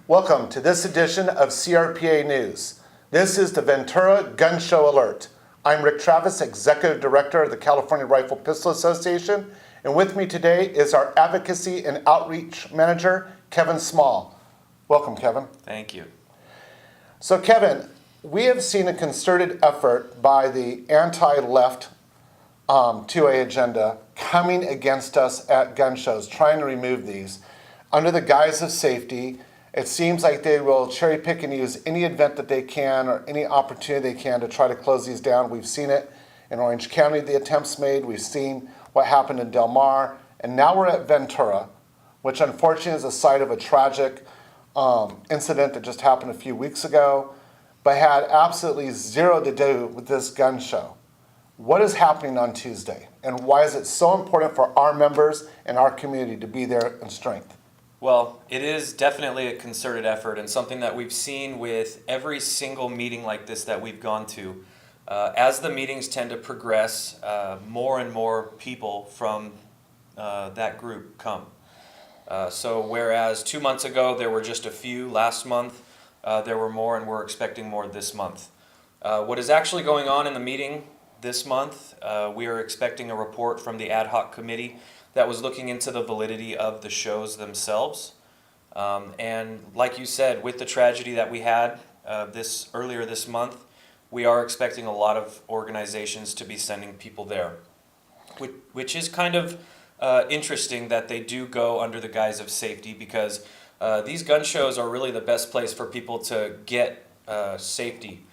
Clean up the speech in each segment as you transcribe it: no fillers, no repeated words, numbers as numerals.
Welcome to this edition of CRPA News. This is the Ventura Gun Show Alert. I'm Rick Travis, Executive Director of the California Rifle Pistol Association, and with me today is our Advocacy and Outreach Manager, Kevin Small. Welcome, Kevin. Thank you. So, Kevin, we have seen a concerted effort by the anti-left 2A agenda coming against us at gun shows, trying to remove these under the guise of safety. It seems like they will cherry pick and use any event that they can or any opportunity they can to try to close these down. We've seen it in Orange County, the attempts made. We've seen what happened in Del Mar. And now we're at Ventura, which unfortunately is the site of a tragic incident that just happened a few weeks ago, but had absolutely zero to do with this gun show. What is happening on Tuesday? And why is it so important for our members and our community to be there in strength? Well, it is definitely a concerted effort and something that we've seen with every single meeting like this that we've gone to. As the meetings tend to progress, more and more people from that group come. So whereas 2 months ago there were just a few, last month there were more, and we're expecting more this month. What is actually going on in the meeting this month, we are expecting a report from the ad hoc committee that was looking into the validity of the shows themselves. And like you said, with the tragedy that we had earlier this month, we are expecting a lot of organizations to be sending people there, which is kind of interesting that they do go under the guise of safety, because these gun shows are really the best place for people to get safety.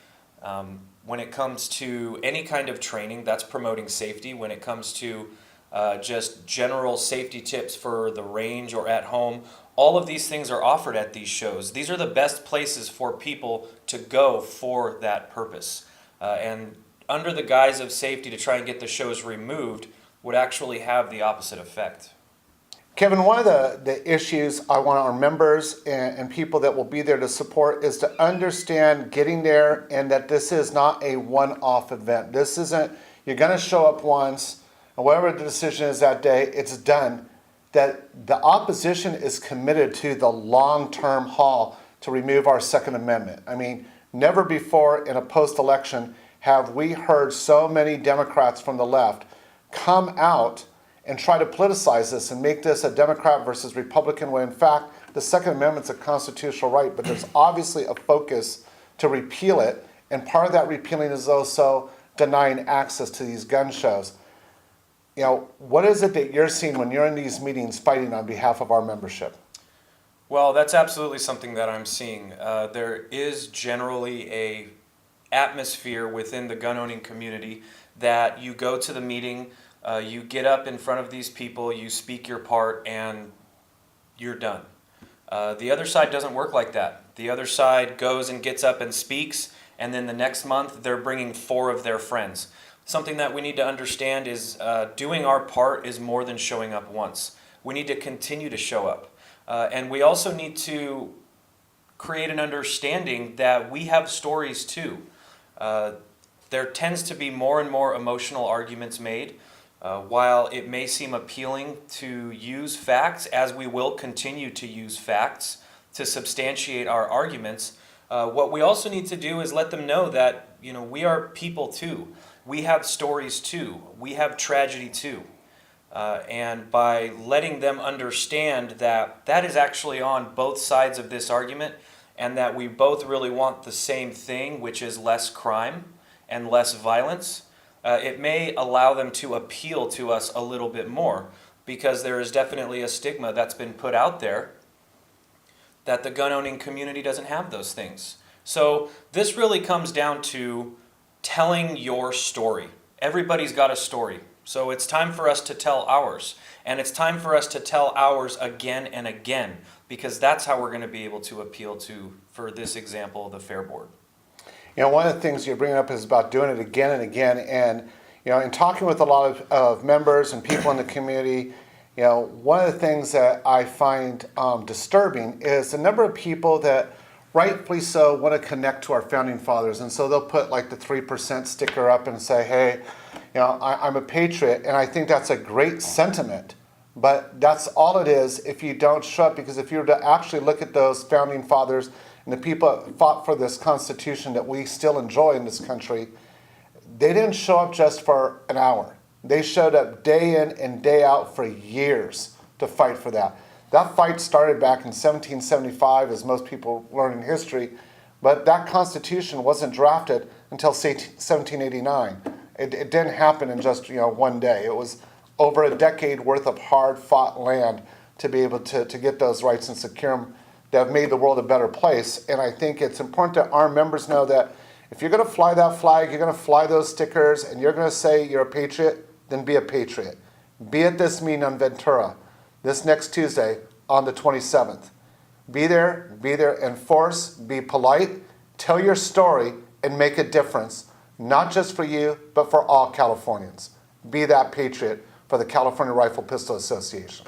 When it comes to any kind of training, that's promoting safety. When it comes to just general safety tips for the range or at home, all of these things are offered at these shows. These are the best places for people to go for that purpose. And under the guise of safety, to try and get the shows removed would actually have the opposite effect. Kevin, one of the issues I want our members and people that will be there to support is to understand getting there, and that this is not a one-off event. This isn't, you're going to show up once, and whatever the decision is that day, it's done. That the opposition is committed to the long-term haul to remove our Second Amendment. I mean, never before in a post-election have we heard so many Democrats from the left come out and try to politicize this and make this a Democrat versus Republican way. In fact, the Second Amendment's a constitutional right, but there's obviously a focus to repeal it, and part of that repealing is also denying access to these gun shows. You know, what is it that you're seeing when you're in these meetings fighting on behalf of our membership? Well, that's absolutely something that I'm seeing. There is generally a atmosphere within the gun-owning community that you go to the meeting, you get up in front of these people, you speak your part, and you're done. The other side doesn't work like that. The other side goes and gets up and speaks, and then the next month they're bringing 4 of their friends. Something that we need to understand is doing our part is more than showing up once. We need to continue to show up. And we also need to create an understanding that we have stories too. There tends to be more and more emotional arguments made. While it may seem appealing to use facts, as we will continue to use facts to substantiate our arguments, what we also need to do is let them know that, you know, we are people too. We have stories too. We have tragedy too. And by letting them understand that that is actually on both sides of this argument, and that we both really want the same thing, which is less crime and less violence, it may allow them to appeal to us a little bit more, because there is definitely a stigma that's been put out there that the gun-owning community doesn't have those things. So this really comes down to telling your story. Everybody's got a story. So it's time for us to tell ours. And it's time for us to tell ours again and again, because that's how we're going to be able to appeal to, for this example, the Fair Board. You know, one of the things you bring up is about doing it again and again. And, you know, in talking with a lot of members and people in the community, you know, one of the things that I find disturbing is the number of people that rightfully so want to connect to our founding fathers. And so they'll put like the 3% sticker up and say, hey, you know, I'm a patriot. And I think that's a great sentiment. But that's all it is if you don't show up, because if you were to actually look at those founding fathers and the people that fought for this Constitution that we still enjoy in this country, they didn't show up just for an hour. They showed up day in and day out for years to fight for that. That fight started back in 1775, as most people learn in history, but that Constitution wasn't drafted until 1789. It didn't happen in just one day. It was over a decade worth of hard-fought land to be able to get those rights and secure them that have made the world a better place. And I think it's important that our members know that if you're going to fly that flag, you're going to fly those stickers, and you're going to say you're a patriot, then be a patriot. Be at this meeting on Ventura this next Tuesday on the 27th. Be there in force, be polite, tell your story, and make a difference, not just for you, but for all Californians. Be that patriot for the California Rifle Pistol Association.